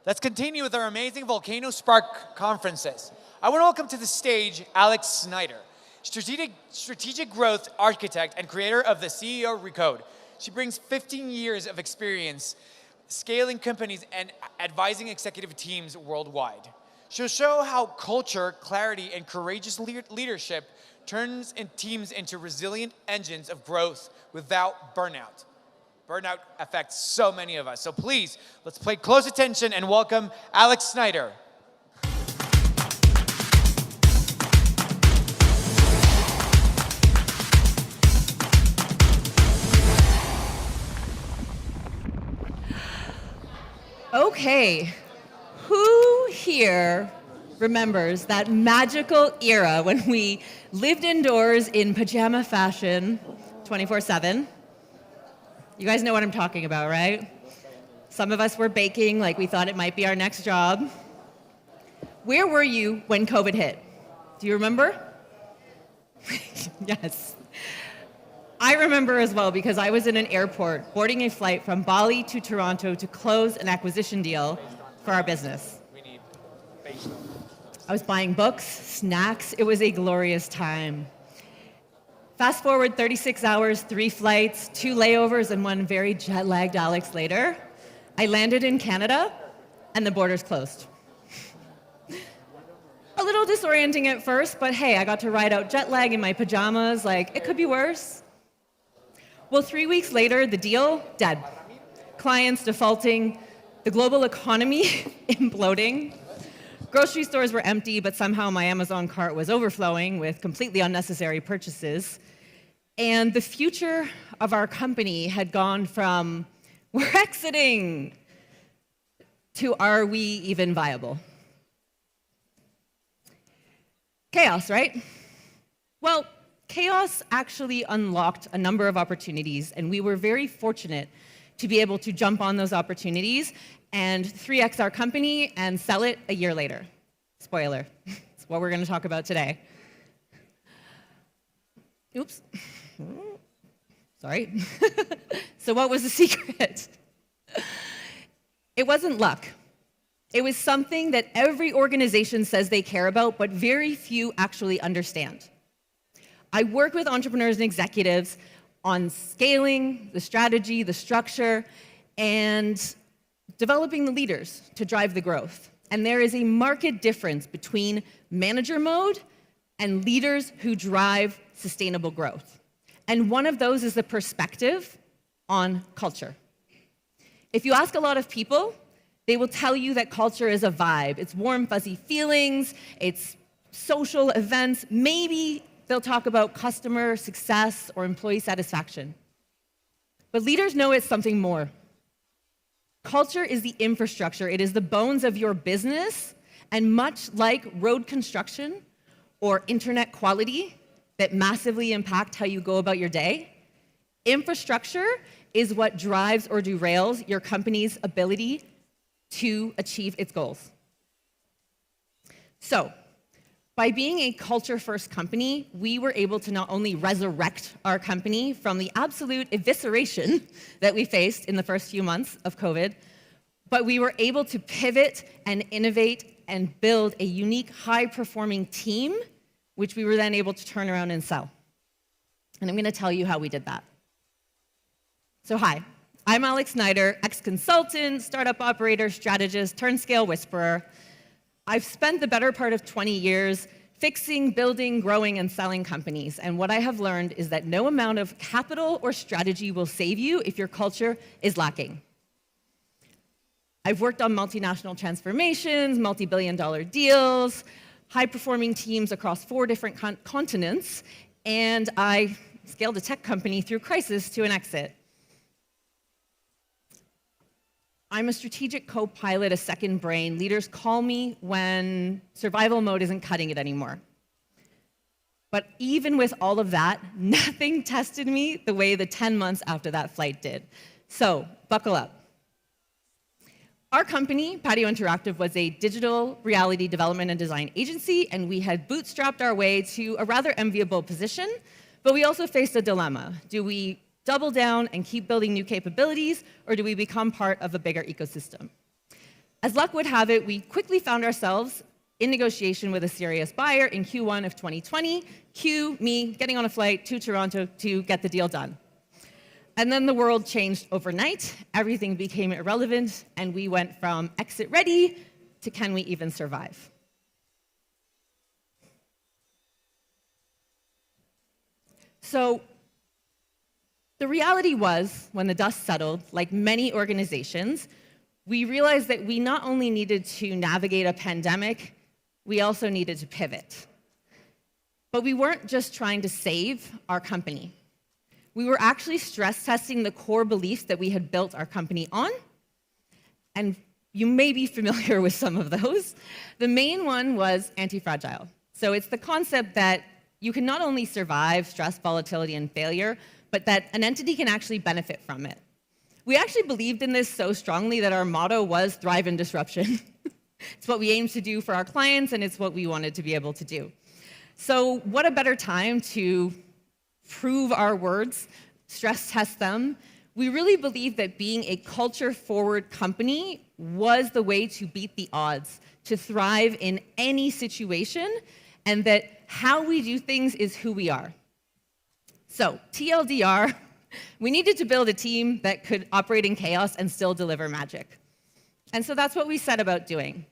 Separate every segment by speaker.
Speaker 1: Let's continue with our amazing Volcano Spark conferences. I want to welcome to the stage Alex Snider, strategic growth architect and creator of the CEO Recode. She brings 15 years of experience scaling companies and advising executive teams worldwide. She'll show how culture, clarity, and courageous leadership turns teams into resilient engines of growth without burnout. Burnout affects so many of us. So please, let's pay close attention and welcome Alex Snider.
Speaker 2: Okay, who here remembers that magical era when we lived indoors in pajama fashion 24/7? You guys know what I'm talking about, right? Some of us were baking like we thought it might be our next job. Where were you when COVID hit? Do you remember? Yes. I remember as well because I was in an airport boarding a flight from Bali to Toronto to close an acquisition deal for our business. I was buying books, snacks. It was a glorious time. Fast forward 36 hours, 3 flights, 2 layovers, and 1 very jet-lagged Alex later. I landed in Canada, and the borders closed. A little disorienting at first, but hey, I got to ride out jet lag in my pajamas, like, it could be worse. Well, 3 weeks later, the deal, dead. Clients defaulting, the global economy imploding. Grocery stores were empty, but somehow my Amazon cart was overflowing with completely unnecessary purchases. And the future of our company had gone from, we're exiting, to are we even viable? Chaos, right? Well, chaos actually unlocked a number of opportunities, and we were very fortunate to be able to jump on those opportunities and 3x our company and sell it a year later. Spoiler, it's what we're going to talk about today. Oops. Sorry. So what was the secret? It wasn't luck. It was something that every organization says they care about, but very few actually understand. I work with entrepreneurs and executives on scaling, the strategy, the structure, and developing the leaders to drive the growth. And there is a marked difference between manager mode and leaders who drive sustainable growth. And one of those is the perspective on culture. If you ask a lot of people, they will tell you that culture is a vibe. It's warm, fuzzy feelings, it's social events. Maybe they'll talk about customer success or employee satisfaction. But leaders know it's something more. Culture is the infrastructure. It is the bones of your business, and much like road construction or internet quality that massively impact how you go about your day, infrastructure is what drives or derails your company's ability to achieve its goals. So, by being a culture-first company, we were able to not only resurrect our company from the absolute evisceration that we faced in the first few months of COVID, but we were able to pivot and innovate and build a unique, high-performing team, which we were then able to turn around and sell. And I'm going to tell you how we did that. So hi, I'm Alex Snider, ex-consultant, startup operator, strategist, turn-scale whisperer. I've spent the better part of 20 years fixing, building, growing, and selling companies. And what I have learned is that no amount of capital or strategy will save you if your culture is lacking. I've worked on multinational transformations, multi-billion-dollar deals, high-performing teams across 4 different continents, and I scaled a tech company through crisis to an exit. I'm a strategic co-pilot, a second brain. Leaders call me when survival mode isn't cutting it anymore. But even with all of that, nothing tested me the way the 10 months after that flight did. So, buckle up. Our company, Patio Interactive, was a digital reality development and design agency, and we had bootstrapped our way to a rather enviable position, but we also faced a dilemma. Do we double down and keep building new capabilities, or do we become part of a bigger ecosystem? As luck would have it, we quickly found ourselves in negotiation with a serious buyer in Q1 of 2020. Cue me getting on a flight to Toronto to get the deal done. And then the world changed overnight, everything became irrelevant, and we went from exit ready to can we even survive? So the reality was, when the dust settled, like many organizations, we realized that we not only needed to navigate a pandemic, we also needed to pivot. But we weren't just trying to save our company. We were actually stress testing the core beliefs that we had built our company on, and you may be familiar with some of those. The main one was anti-fragile. So it's the concept that you can not only survive stress, volatility, and failure, but that an entity can actually benefit from it. We actually believed in this so strongly that our motto was thrive in disruption. It's what we aim to do for our clients, and it's what we wanted to be able to do. So what a better time to prove our words, stress test them. We really believe that being a culture-forward company was the way to beat the odds, to thrive in any situation, and that how we do things is who we are. So, TLDR, we needed to build a team that could operate in chaos and still deliver magic. And so that's what we set about doing.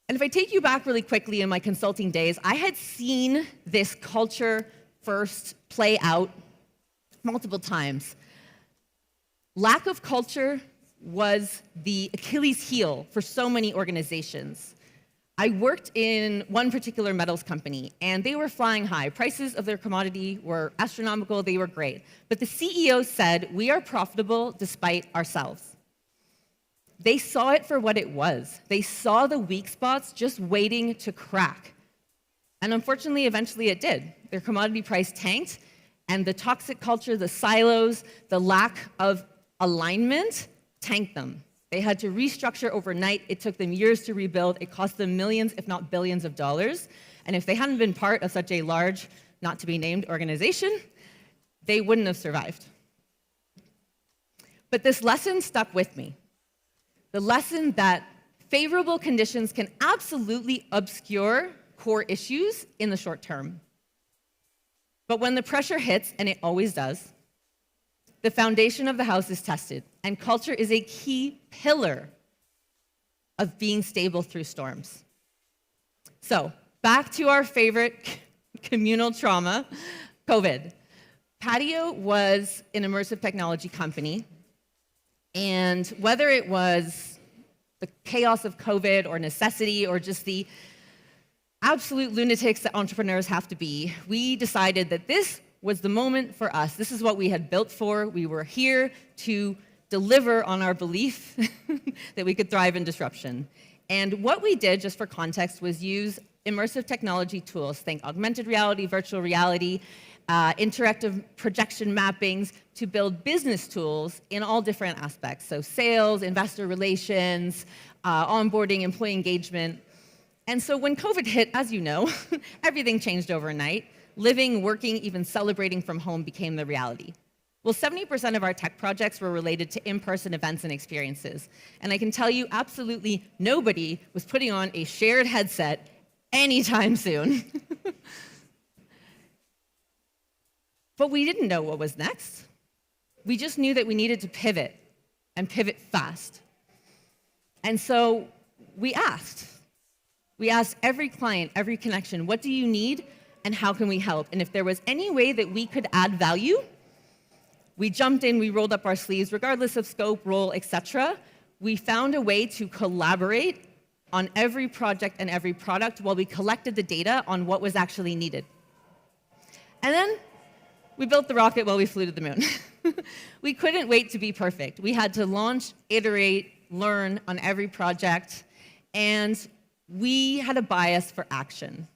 Speaker 2: And if I take you back really quickly in my consulting days, I had seen this culture first play out multiple times. Lack of culture was the Achilles heel for so many organizations. I worked in one particular metals company, and they were flying high. Prices of their commodity were astronomical, they were great. But the CEO said, we are profitable despite ourselves. They saw it for what it was. They saw the weak spots just waiting to crack. And unfortunately, eventually it did. Their commodity price tanked, and the toxic culture, the silos, the lack of alignment tanked them. They had to restructure overnight. It took them years to rebuild. It cost them millions, if not billions of dollars. And if they hadn't been part of such a large, not-to-be-named organization, they wouldn't have survived. But this lesson stuck with me. The lesson that favorable conditions can absolutely obscure core issues in the short term. But when the pressure hits, and it always does, the foundation of the house is tested, and culture is a key pillar of being stable through storms. So, back to our favorite communal trauma, COVID. Patio was an immersive technology company, and whether it was the chaos of COVID or necessity or just the absolute lunatics that entrepreneurs have to be, we decided that this was the moment for us. This is what we had built for. We were here to deliver on our belief that we could thrive in disruption. And what we did, just for context, was use immersive technology tools, think augmented reality, virtual reality, interactive projection mappings, to build business tools in all different aspects. So sales, investor relations, onboarding, employee engagement. And so when COVID hit, as you know, everything changed overnight. Living, working, even celebrating from home became the reality. Well, 70% of our tech projects were related to in-person events and experiences. And I can tell you, absolutely nobody was putting on a shared headset anytime soon. But we didn't know what was next. We just knew that we needed to pivot, and pivot fast. And so we asked. We asked every client, every connection, what do you need? And how can we help? And if there was any way that we could add value, we jumped in, we rolled up our sleeves, regardless of scope, role, etc. We found a way to collaborate on every project and every product while we collected the data on what was actually needed. And then we built the rocket while we flew to the moon. We couldn't wait to be perfect. We had to launch, iterate, learn on every project, and we had a bias for action.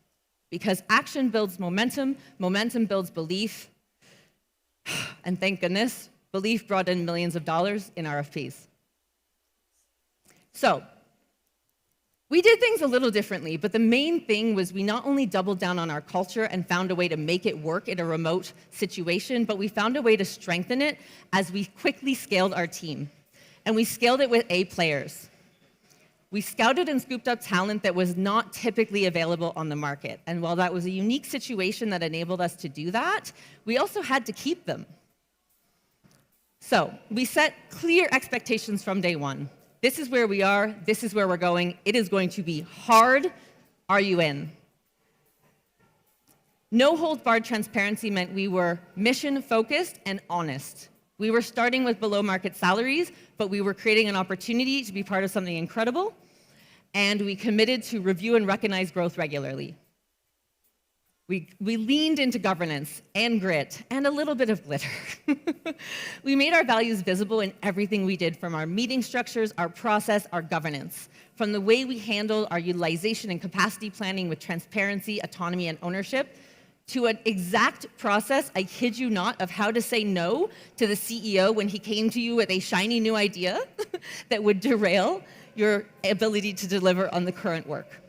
Speaker 2: Because action builds momentum, momentum builds belief, and thank goodness, belief brought in millions of dollars in RFPs. So, we did things a little differently, but the main thing was we not only doubled down on our culture and found a way to make it work in a remote situation, but we found a way to strengthen it as we quickly scaled our team. And we scaled it with A players. We scouted and scooped up talent that was not typically available on the market. And while that was a unique situation that enabled us to do that, we also had to keep them. So we set clear expectations from day one. This is where we are. This is where we're going. It is going to be hard. Are you in? No holds barred transparency meant we were mission focused and honest. We were starting with below market salaries, but we were creating an opportunity to be part of something incredible, and we committed to review and recognize growth regularly. We leaned into governance and grit and a little bit of glitter. We made our values visible in everything we did, from our meeting structures, our process, our governance, from the way we handled our utilization and capacity planning with transparency, autonomy, and ownership, to an exact process, I kid you not, of how to say no to the CEO when he came to you with a shiny new idea that would derail your ability to deliver on the current work.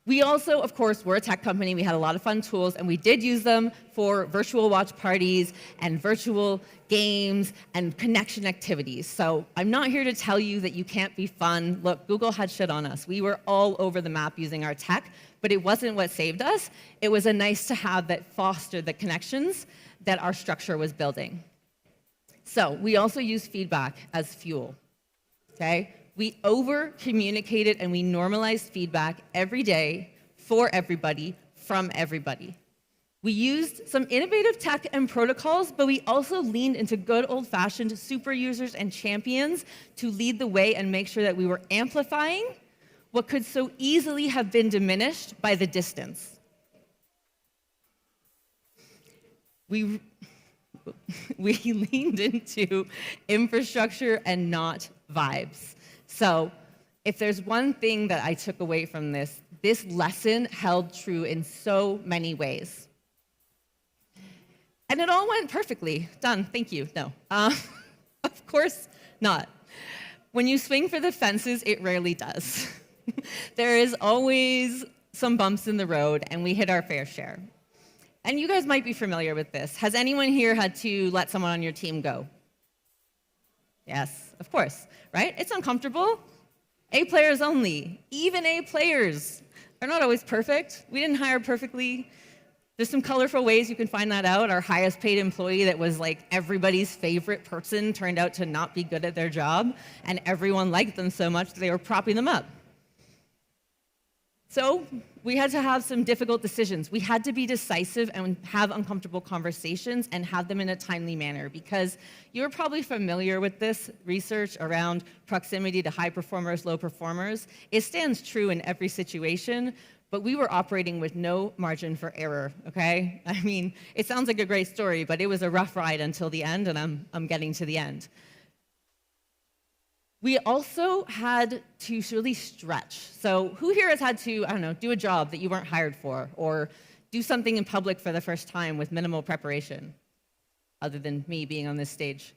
Speaker 2: We also, of course, were a tech company. We had a lot of fun tools, and we did use them for virtual watch parties and virtual games and connection activities. So I'm not here to tell you that you can't be fun. Look, Google had shit on us. We were all over the map using our tech, but it wasn't what saved us. It was a nice to have that fostered the connections that our structure was building. So we also used feedback as fuel, okay? We over-communicated and we normalized feedback every day for everybody, from everybody. We used some innovative tech and protocols, but we also leaned into good old-fashioned super users and champions to lead the way and make sure that we were amplifying what could so easily have been diminished by the distance. We leaned into infrastructure and not vibes. So if there's one thing that I took away from this, this lesson held true in so many ways. And it all went perfectly. Done, thank you. No, of course not. When you swing for the fences, it rarely does. There is always some bumps in the road, and we hit our fair share. And you guys might be familiar with this. Has anyone here had to let someone on your team go? Yes, of course, right? It's uncomfortable. A players only. Even A players are not always perfect. We didn't hire perfectly. There's some colorful ways you can find that out. Our highest paid employee that was like everybody's favorite person turned out to not be good at their job, and everyone liked them so much that they were propping them up. So we had to have some difficult decisions. We had to be decisive and have uncomfortable conversations and have them in a timely manner, because you're probably familiar with this research around proximity to high performers, low performers. It stands true in every situation, but we were operating with no margin for error, okay? I mean, it sounds like a great story, but it was a rough ride until the end, and I'm getting to the end. We also had to really stretch. So who here has had to, I don't know, do a job that you weren't hired for, or do something in public for the first time with minimal preparation, other than me being on this stage?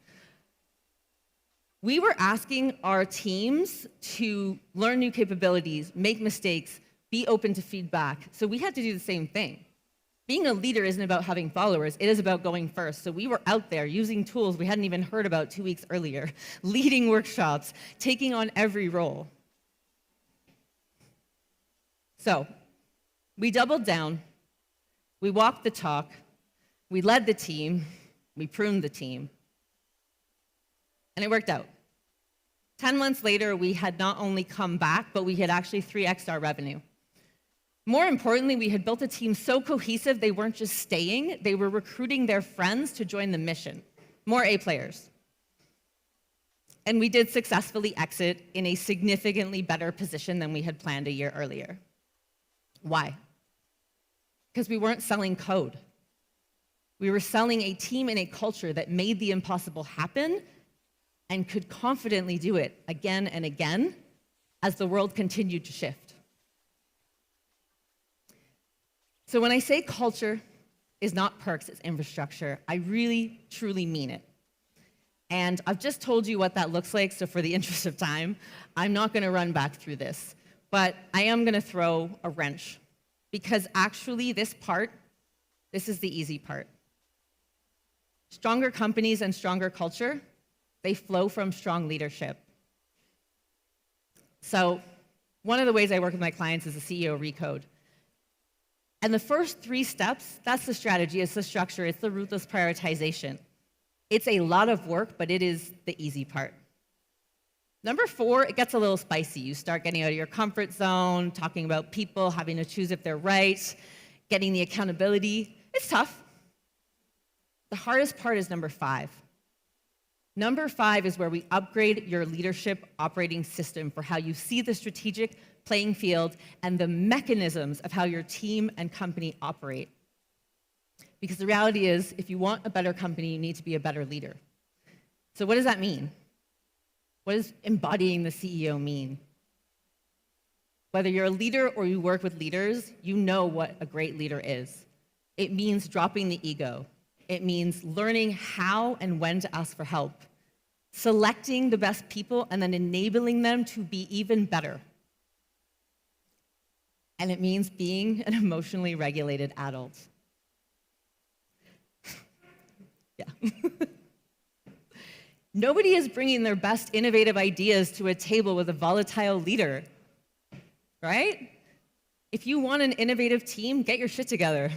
Speaker 2: We were asking our teams to learn new capabilities, make mistakes, be open to feedback. So we had to do the same thing. Being a leader isn't about having followers, it is about going first. So we were out there using tools we hadn't even heard about 2 weeks earlier, leading workshops, taking on every role. So we doubled down, we walked the talk, we led the team, we pruned the team, and it worked out. 10 months later, we had not only come back, but we had actually 3x'd our revenue. More importantly, we had built a team so cohesive they weren't just staying, they were recruiting their friends to join the mission. More A players. And we did successfully exit in a significantly better position than we had planned a year earlier. Why? Because we weren't selling code. We were selling a team and a culture that made the impossible happen and could confidently do it again and again as the world continued to shift. So when I say culture is not perks, it's infrastructure, I really, truly mean it. And I've just told you what that looks like, so for the interest of time, I'm not gonna run back through this. But I am gonna throw a wrench, because actually this is the easy part. Stronger companies and stronger culture, they flow from strong leadership. So one of the ways I work with my clients is the CEO Recode. And the first 3 steps, that's the strategy, it's the structure, it's the ruthless prioritization. It's a lot of work, but it is the easy part. Number 4, it gets a little spicy. You start getting out of your comfort zone, talking about people, having to choose if they're right, getting the accountability. It's tough. The hardest part is number 5. Number 5 is where we upgrade your leadership operating system for how you see the strategic playing field and the mechanisms of how your team and company operate. Because the reality is, if you want a better company, you need to be a better leader. So what does that mean? What does embodying the CEO mean? Whether you're a leader or you work with leaders, you know what a great leader is. It means dropping the ego. It means learning how and when to ask for help, selecting the best people and then enabling them to be even better. And it means being an emotionally regulated adult. Yeah. Nobody is bringing their best innovative ideas to a table with a volatile leader, right? If you want an innovative team, get your shit together.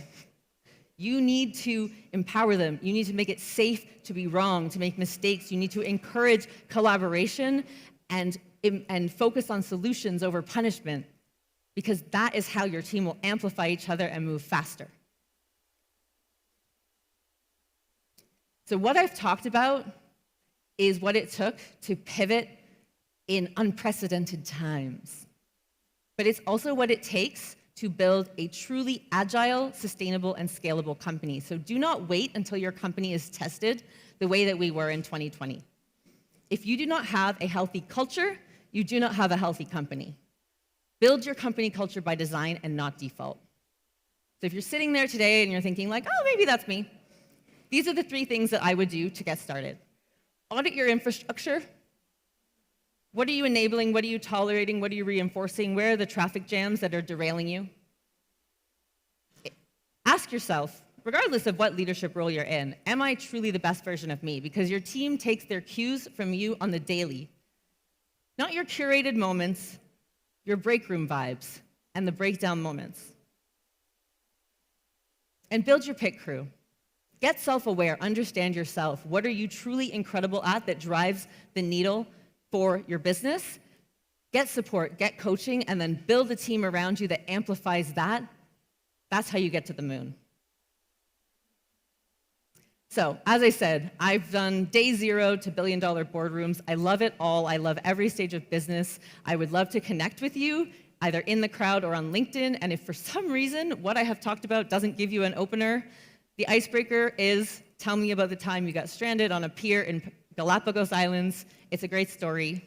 Speaker 2: You need to empower them. You need to make it safe to be wrong, to make mistakes. You need to encourage collaboration and focus on solutions over punishment, because that is how your team will amplify each other and move faster. So what I've talked about is what it took to pivot in unprecedented times. But it's also what it takes to build a truly agile, sustainable, and scalable company. So do not wait until your company is tested the way that we were in 2020. If you do not have a healthy culture, you do not have a healthy company. Build your company culture by design and not default. So if you're sitting there today and you're thinking like, oh, maybe that's me, these are the 3 things that I would do to get started. Audit your infrastructure. What are you enabling? What are you tolerating? What are you reinforcing? Where are the traffic jams that are derailing you? Ask yourself, regardless of what leadership role you're in, am I truly the best version of me? Because your team takes their cues from you on the daily. Not your curated moments, your break room vibes, and the breakdown moments. And build your pit crew. Get self-aware, understand yourself. What are you truly incredible at that drives the needle for your business? Get support, get coaching, and then build a team around you that amplifies that. That's how you get to the moon. So, as I said, I've done day 0 to billion-dollar boardrooms. I love it all. I love every stage of business. I would love to connect with you, either in the crowd or on LinkedIn. And if for some reason what I have talked about doesn't give you an opener, the icebreaker is, tell me about the time you got stranded on a pier in Galapagos Islands. It's a great story.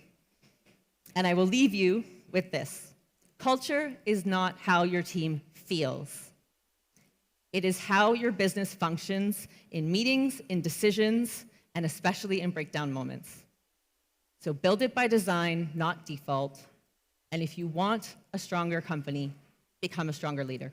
Speaker 2: And I will leave you with this. Culture is not how your team feels. It is how your business functions in meetings, in decisions, and especially in breakdown moments. So build it by design, not default. And if you want a stronger company, become a stronger leader.